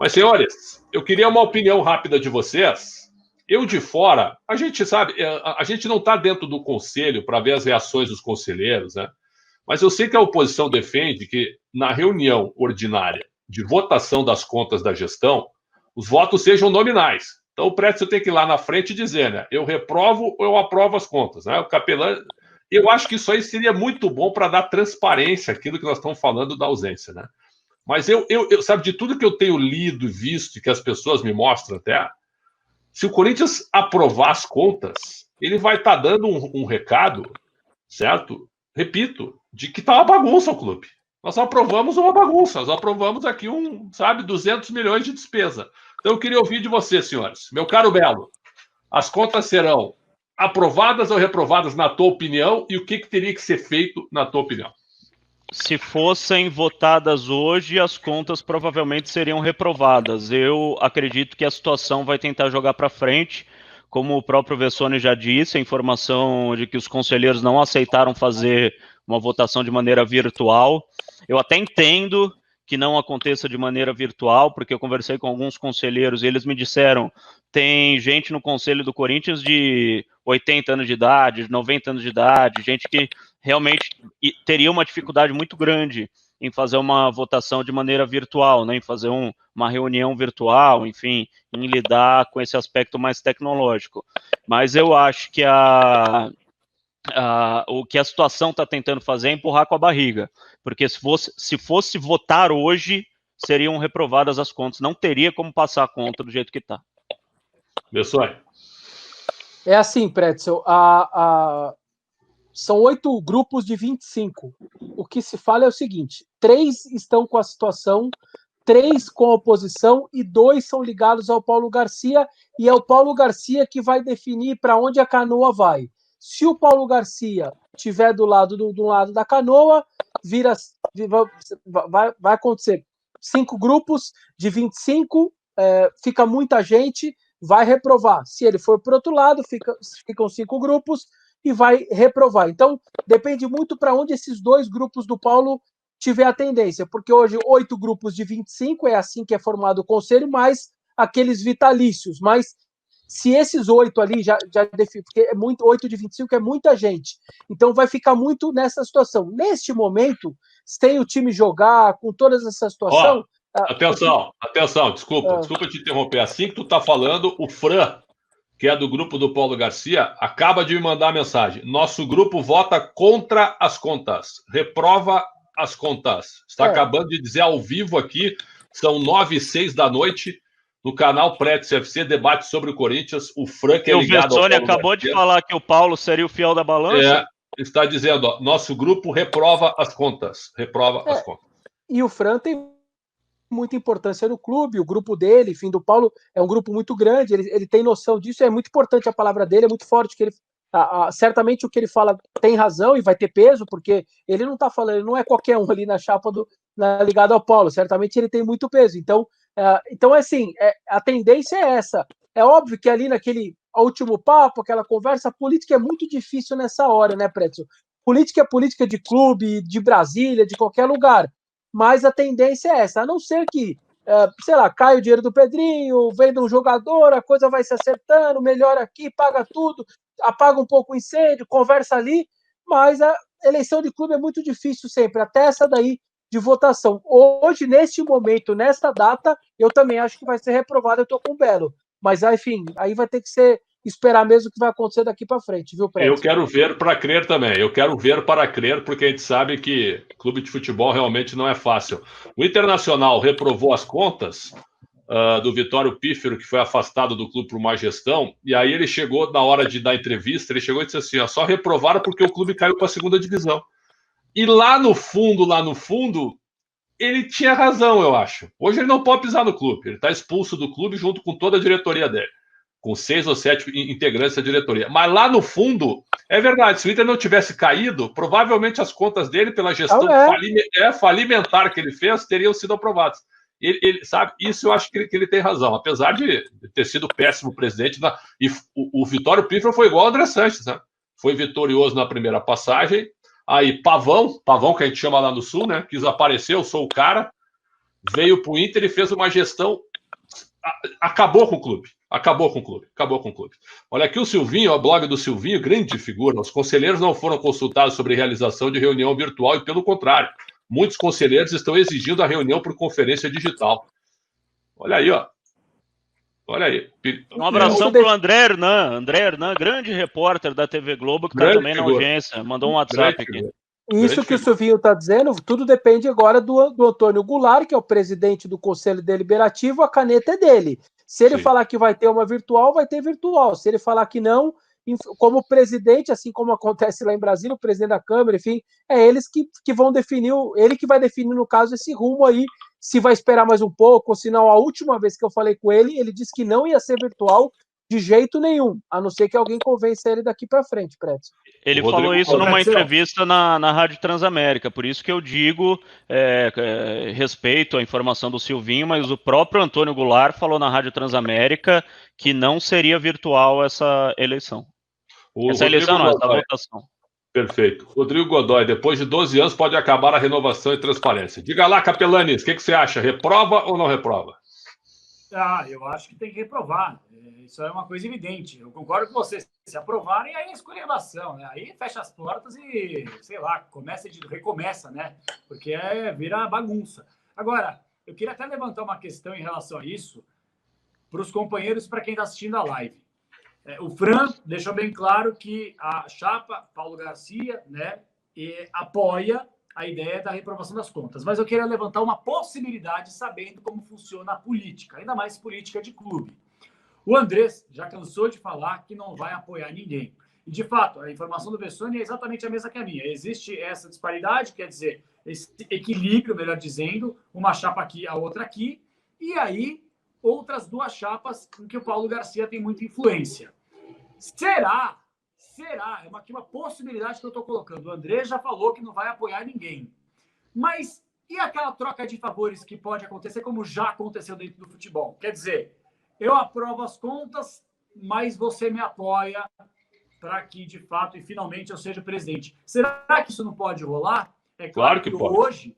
Mas, senhores, eu queria uma opinião rápida de vocês. Eu de fora, a gente sabe, a gente não está dentro do conselho para ver as reações dos conselheiros, né? Mas eu sei que a oposição defende que na reunião ordinária de votação das contas da gestão, os votos sejam nominais. Então o Prédio tem que ir lá na frente e dizer, né? Eu reprovo ou eu aprovo as contas, né? O capelão. Eu acho que isso aí seria muito bom para dar transparência àquilo que nós estamos falando da ausência, né? Mas eu, sabe, de tudo que eu tenho lido e visto e que as pessoas me mostram até, se o Corinthians aprovar as contas, ele vai estar dando um recado, certo? Repito, de que está uma bagunça o clube. Nós aprovamos uma bagunça, nós aprovamos aqui 200 milhões de despesa. Então eu queria ouvir de vocês, senhores. Meu caro Belo, as contas serão aprovadas ou reprovadas na tua opinião e o que teria que ser feito na tua opinião? Se fossem votadas hoje, as contas provavelmente seriam reprovadas. Eu acredito que a situação vai tentar jogar para frente. Como o próprio Vessone já disse, a informação de que os conselheiros não aceitaram fazer uma votação de maneira virtual. Eu até entendo que não aconteça de maneira virtual, porque eu conversei com alguns conselheiros e eles me disseram, tem gente no Conselho do Corinthians de 80 anos de idade, 90 anos de idade, gente que realmente teria uma dificuldade muito grande em fazer uma votação de maneira virtual, né, em fazer uma reunião virtual, enfim, em lidar com esse aspecto mais tecnológico. Mas eu acho que o que a situação está tentando fazer é empurrar com a barriga, porque se fosse votar hoje, seriam reprovadas as contas, não teria como passar a conta do jeito que está. Meu sonho. É assim, Pretzel, são 8 grupos de 25. O que se fala é o seguinte, 3 estão com a situação, 3 com a oposição e 2 são ligados ao Paulo Garcia, e é o Paulo Garcia que vai definir para onde a canoa vai. Se o Paulo Garcia estiver do lado da canoa, vai acontecer 5 grupos de 25, fica muita gente, vai reprovar. Se ele for para o outro lado, ficam 5 grupos e vai reprovar. Então, depende muito para onde esses 2 grupos do Paulo tiver a tendência, porque hoje 8 grupos de 25, é assim que é formado o conselho, mais aqueles vitalícios, mas se esses 8 ali já porque 8 de 25 é muita gente, então vai ficar muito nessa situação. Neste momento, sem o time jogar, com toda essa situação... Atenção, desculpa te interromper. Assim que tu tá falando, o Fran, que é do grupo do Paulo Garcia, acaba de me mandar a mensagem. Nosso grupo vota contra as contas. Reprova as contas. Está acabando de dizer ao vivo aqui, são 9h06 da noite, no canal Prédio CFC, debate sobre o Corinthians. O Fran, que é ligado ao Paulo acabou Garcia, de falar que o Paulo seria o fiel da balança? Está dizendo, nosso grupo reprova as contas. Reprova as contas. E o Fran tem muita importância no clube, o grupo dele, enfim, do Paulo, é um grupo muito grande, ele tem noção disso, é muito importante a palavra dele, é muito forte, que ele, certamente o que ele fala tem razão e vai ter peso, porque ele não está falando, ele não é qualquer um ali na chapa ligado ao Paulo, certamente ele tem muito peso, então assim, a tendência é essa, é óbvio que ali naquele último papo, aquela conversa, política é muito difícil nessa hora, né, Pretzel? Política é política de clube, de Brasília, de qualquer lugar, mas a tendência é essa, a não ser que, sei lá, cai o dinheiro do Pedrinho, venda um jogador, a coisa vai se acertando, melhora aqui, paga tudo, apaga um pouco o incêndio, conversa ali, mas a eleição de clube é muito difícil sempre, até essa daí de votação. Hoje, neste momento, nesta data, eu também acho que vai ser reprovado, eu estou com o Belo, mas, enfim, aí vai ter que esperar mesmo o que vai acontecer daqui para frente, viu, Prédio? Eu quero ver para crer também. Eu quero ver para crer, porque a gente sabe que clube de futebol realmente não é fácil. O Internacional reprovou as contas do Vitório Pífero, que foi afastado do clube por má gestão, e aí ele chegou, na hora de dar entrevista, ele chegou e disse assim, só reprovaram porque o clube caiu para a segunda divisão. E lá no fundo, ele tinha razão, eu acho. Hoje ele não pode pisar no clube. Ele está expulso do clube junto com toda a diretoria dele, com 6 ou 7 integrantes da diretoria. Mas lá no fundo, é verdade, se o Inter não tivesse caído, provavelmente as contas dele, pela gestão falimentar que ele fez, teriam sido aprovadas. Ele sabe, isso eu acho que ele tem razão, apesar de ter sido péssimo presidente. E o Vitório Pífero foi igual ao André Sanches, né? Foi vitorioso na primeira passagem. Aí Pavão, que a gente chama lá no Sul, né? Quis aparecer, eu sou o cara. Veio pro Inter e fez uma gestão acabou com o clube. Acabou com o clube. Acabou com o clube. Olha aqui o Silvinho, o blog do Silvinho, grande figura. Os conselheiros não foram consultados sobre realização de reunião virtual e, pelo contrário, muitos conselheiros estão exigindo a reunião por conferência digital. Olha aí, ó. Olha aí. Um abração para o André Hernan, grande repórter da TV Globo, que está também na audiência. Mandou um WhatsApp aqui. Isso que o Silvinho está dizendo, tudo depende agora do Antônio Goulart, que é o presidente do Conselho Deliberativo, a caneta é dele. Se ele falar que vai ter uma virtual, vai ter virtual. Se ele falar que não, como presidente, assim como acontece lá em Brasília, o presidente da Câmara, enfim, é eles que vão definir, ele que vai definir, no caso, esse rumo aí, se vai esperar mais um pouco, ou se não, a última vez que eu falei com ele disse que não ia ser virtual de jeito nenhum, a não ser que alguém convença ele daqui para frente, Prédio. Ele falou isso numa entrevista na Rádio Transamérica, por isso que eu digo, respeito à informação do Silvinho, mas o próprio Antônio Goulart falou na Rádio Transamérica que não seria virtual essa eleição. Essa votação. Perfeito. Rodrigo Godoy, depois de 12 anos pode acabar a renovação e transparência. Diga lá, Capelanes, o que você acha? Reprova ou não reprova? Eu acho que tem que reprovar. Isso é uma coisa evidente. Eu concordo com vocês. Se aprovarem, aí é esculhambação, né? Aí fecha as portas e, sei lá, recomeça, né? Porque vira bagunça. Agora, eu queria até levantar uma questão em relação a isso para os companheiros, para quem está assistindo a live. O Fran deixou bem claro que a chapa Paulo Garcia, né, apoia a ideia da reprovação das contas. Mas eu queria levantar uma possibilidade, sabendo como funciona a política, ainda mais política de clube. O Andrés já cansou de falar que não vai apoiar ninguém. E, de fato, a informação do Vessone é exatamente a mesma que a minha. Existe essa disparidade, quer dizer, esse equilíbrio, melhor dizendo, uma chapa aqui, a outra aqui, e aí outras duas chapas em que o Paulo Garcia tem muita influência. Será? É uma possibilidade que eu estou colocando. O André já falou que não vai apoiar ninguém. Mas e aquela troca de favores que pode acontecer, como já aconteceu dentro do futebol? Quer dizer, eu aprovo as contas, mas você me apoia para que, de fato, e finalmente eu seja presidente. Será que isso não pode rolar? É claro que pode.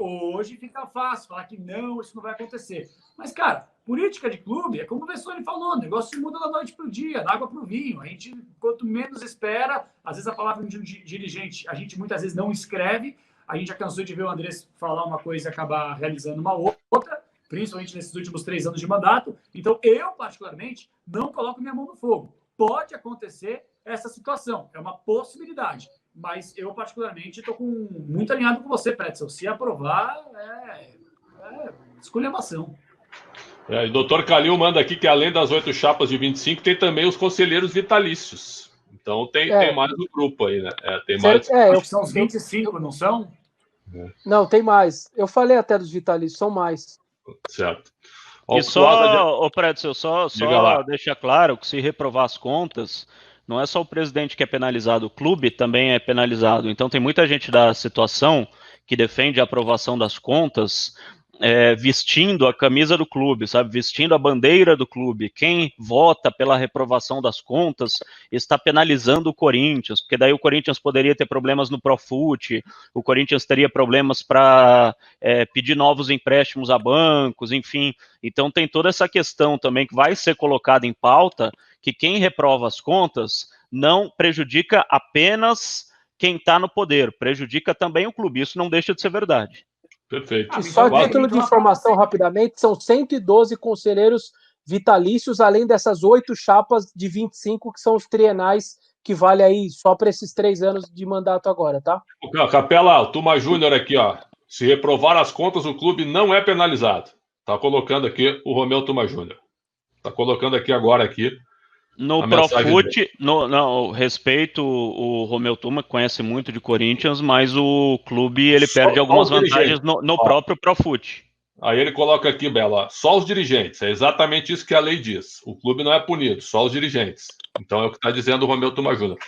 Hoje fica fácil falar que não, isso não vai acontecer. Mas, cara, política de clube é como o Vessone falou, o negócio muda da noite para o dia, da água para o vinho. A gente, quanto menos espera, às vezes a palavra de um dirigente, a gente muitas vezes não escreve. A gente já cansou de ver o Andrés falar uma coisa e acabar realizando uma outra, principalmente nesses últimos 3 anos de mandato. Então, eu, particularmente, não coloco minha mão no fogo. Pode acontecer essa situação, é uma possibilidade. Mas eu, particularmente, estou muito alinhado com você, Pretzel. Se aprovar, esculhambação. O doutor Calil manda aqui que, além das 8 chapas de 25, tem também os conselheiros vitalícios. Então, tem mais um grupo aí, né? Tem mais... Acho que são os 25, não são? Não, tem mais. Eu falei até dos vitalícios, são mais. Certo. E só, Pretzel, só deixa claro que se reprovar as contas... Não é só o presidente que é penalizado, o clube também é penalizado. Então tem muita gente da situação que defende a aprovação das contas vestindo a camisa do clube, sabe? Vestindo a bandeira do clube. Quem vota pela reprovação das contas está penalizando o Corinthians, porque daí o Corinthians poderia ter problemas no Profut, o Corinthians teria problemas para pedir novos empréstimos a bancos, enfim. Então tem toda essa questão também que vai ser colocada em pauta, que quem reprova as contas não prejudica apenas quem está no poder, prejudica também o clube. Isso não deixa de ser verdade. Perfeito. E só a título de informação, rapidamente, são 112 conselheiros vitalícios, além dessas 8 chapas de 25, que são os trienais, que vale aí só para esses 3 anos de mandato agora, tá? Capela, o Tuma Júnior aqui, ó. Se reprovar as contas, o clube não é penalizado. Tá colocando aqui o Romeu Tuma Júnior. Tá colocando aqui agora aqui. No Profut, respeito o Romeu Tuma, que conhece muito de Corinthians, mas o clube ele perde algumas vantagens no próprio Profut. Aí ele coloca aqui, Bela, só os dirigentes. É exatamente isso que a lei diz. O clube não é punido, só os dirigentes. Então é o que está dizendo o Romeu Tuma Júnior.